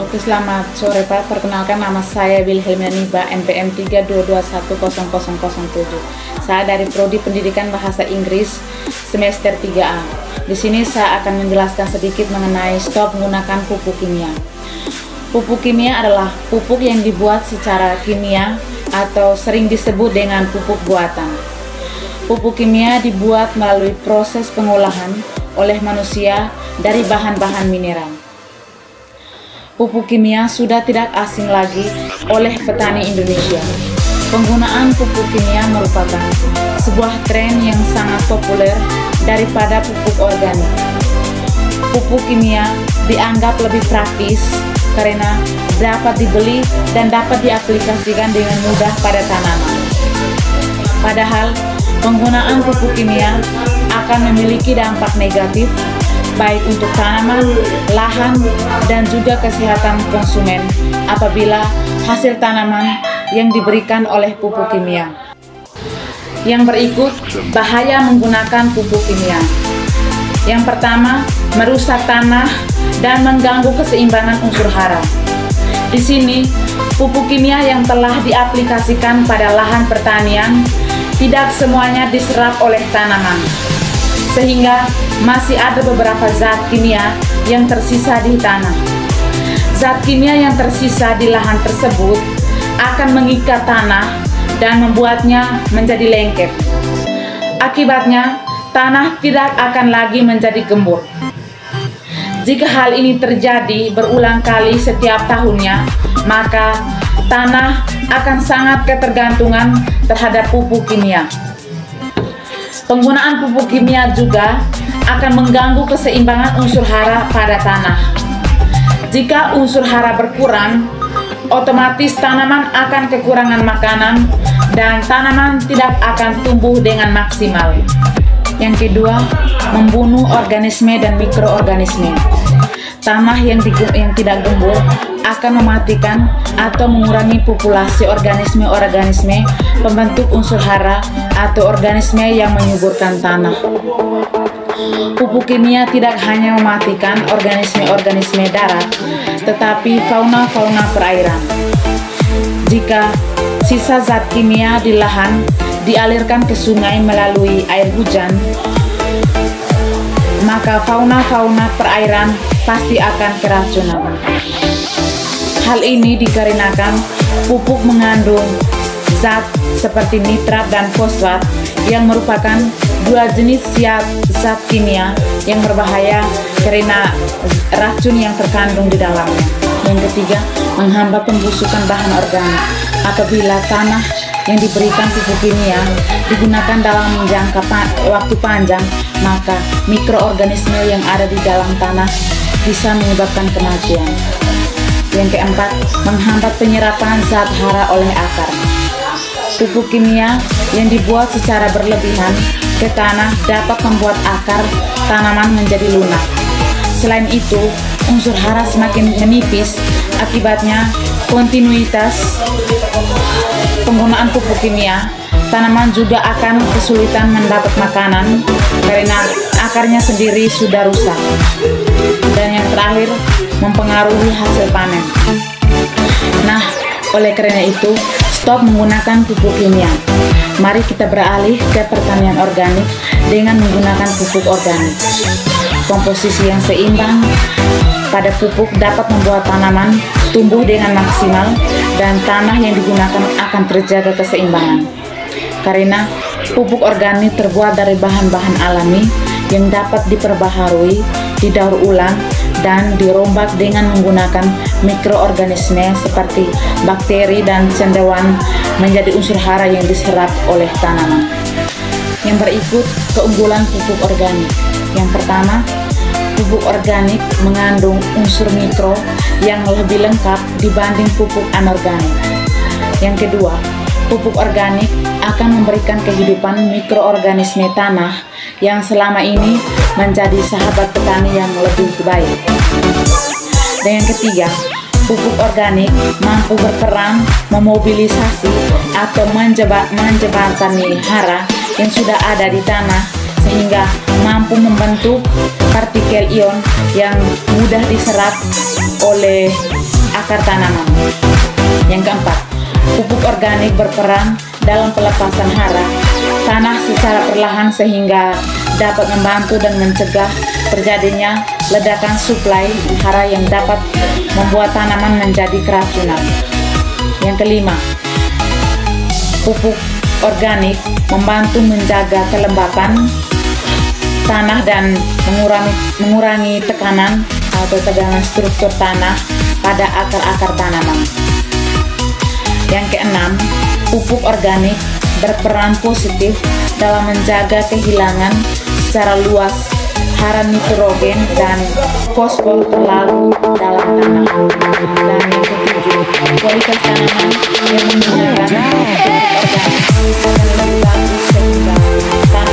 Oke, selamat sore Pak. Perkenalkan, nama saya Wilhelmina Niba, NPM 322100007. Saya dari Prodi Pendidikan Bahasa Inggris semester 3A. Di sini saya akan menjelaskan sedikit mengenai stop menggunakan pupuk kimia. Pupuk kimia adalah pupuk yang dibuat secara kimia atau sering disebut dengan pupuk buatan. Pupuk kimia dibuat melalui proses pengolahan oleh manusia dari bahan-bahan mineral. Pupuk kimia sudah tidak asing lagi oleh petani Indonesia. Penggunaan pupuk kimia merupakan sebuah tren yang sangat populer daripada pupuk organik. Pupuk kimia dianggap lebih praktis karena dapat dibeli dan dapat diaplikasikan dengan mudah pada tanaman. Padahal, penggunaan pupuk kimia akan memiliki dampak negatif baik untuk tanaman, lahan, dan juga kesehatan konsumen apabila hasil tanaman yang diberikan oleh pupuk kimia. Yang berikut bahaya menggunakan pupuk kimia. Yang pertama, merusak tanah dan mengganggu keseimbangan unsur hara. Di sini, pupuk kimia yang telah diaplikasikan pada lahan pertanian tidak semuanya diserap oleh tanaman, sehingga masih ada beberapa zat kimia yang tersisa di tanah. Zat kimia yang tersisa di lahan tersebut akan mengikat tanah dan membuatnya menjadi lengket. Akibatnya, tanah tidak akan lagi menjadi gembur. Jika hal ini terjadi berulang kali setiap tahunnya, maka tanah akan sangat ketergantungan terhadap pupuk kimia. Penggunaan pupuk kimia juga akan mengganggu keseimbangan unsur hara pada tanah. Jika unsur hara berkurang, otomatis tanaman akan kekurangan makanan dan tanaman tidak akan tumbuh dengan maksimal. Yang kedua, membunuh organisme dan mikroorganisme. Tanah yang tidak gembur akan mematikan atau mengurangi populasi organisme-organisme pembentuk unsur hara atau organisme yang menyuburkan tanah. Pupuk kimia tidak hanya mematikan organisme-organisme darat, tetapi fauna-fauna perairan. Jika sisa zat kimia di lahan dialirkan ke sungai melalui air hujan, maka fauna-fauna perairan pasti akan keracunan. Hal ini dikarenakan pupuk mengandung zat seperti nitrat dan fosfat yang merupakan dua jenis zat kimia yang berbahaya karena racun yang terkandung di dalamnya. Yang ketiga, menghambat pembusukan bahan organik. Apabila tanah yang diberikan pupuk kimia digunakan dalam jangka waktu panjang, maka mikroorganisme yang ada di dalam tanah bisa menyebabkan kematian. Yang keempat, menghambat penyerapan zat hara oleh akar. Pupuk kimia yang dibuat secara berlebihan ke tanah dapat membuat akar tanaman menjadi lunak. Selain itu, unsur hara semakin menipis. Akibatnya, kontinuitas penggunaan pupuk kimia, tanaman juga akan kesulitan mendapat makanan karena akarnya sendiri sudah rusak. Dan yang terakhir, mempengaruhi hasil panen. Nah, oleh karena itu, stop menggunakan pupuk kimia. Mari kita beralih ke pertanian organik dengan menggunakan pupuk organik. Komposisi yang seimbang pada pupuk dapat membuat tanaman tumbuh dengan maksimal dan tanah yang digunakan akan terjaga keseimbangan. Karena pupuk organik terbuat dari bahan-bahan alami yang dapat diperbaharui, didaur ulang, dan dirombak dengan menggunakan mikroorganisme seperti bakteri dan cendawan menjadi unsur hara yang diserap oleh tanaman. Yang berikut keunggulan pupuk organik. Yang pertama, pupuk organik mengandung unsur mikro yang lebih lengkap dibanding pupuk anorganik. Yang kedua, pupuk organik akan memberikan kehidupan mikroorganisme tanah yang selama ini menjadi sahabat petani yang lebih baik. Dan yang ketiga, pupuk organik mampu berperan memobilisasi atau menjembatani hara yang sudah ada di tanah sehingga mampu membentuk partikel ion yang mudah diserap oleh akar tanaman. Yang keempat, pupuk organik berperan dalam pelepasan hara tanah secara perlahan sehingga dapat membantu dan mencegah terjadinya ledakan suplai hara yang dapat membuat tanaman menjadi keracunan. Yang kelima, pupuk organik membantu menjaga kelembapan tanah dan mengurangi tekanan atau tegangan struktur tanah pada akar-akar tanaman. Yang keenam, pupuk organik berperan positif dalam menjaga kehilangan secara luas hara nitrogen dan fosfor terlarut dalam tanah. Dan yang ketujuh, kualitas tanaman yang menggunakan pupuk organik akan lebih bagus sehingga tanaman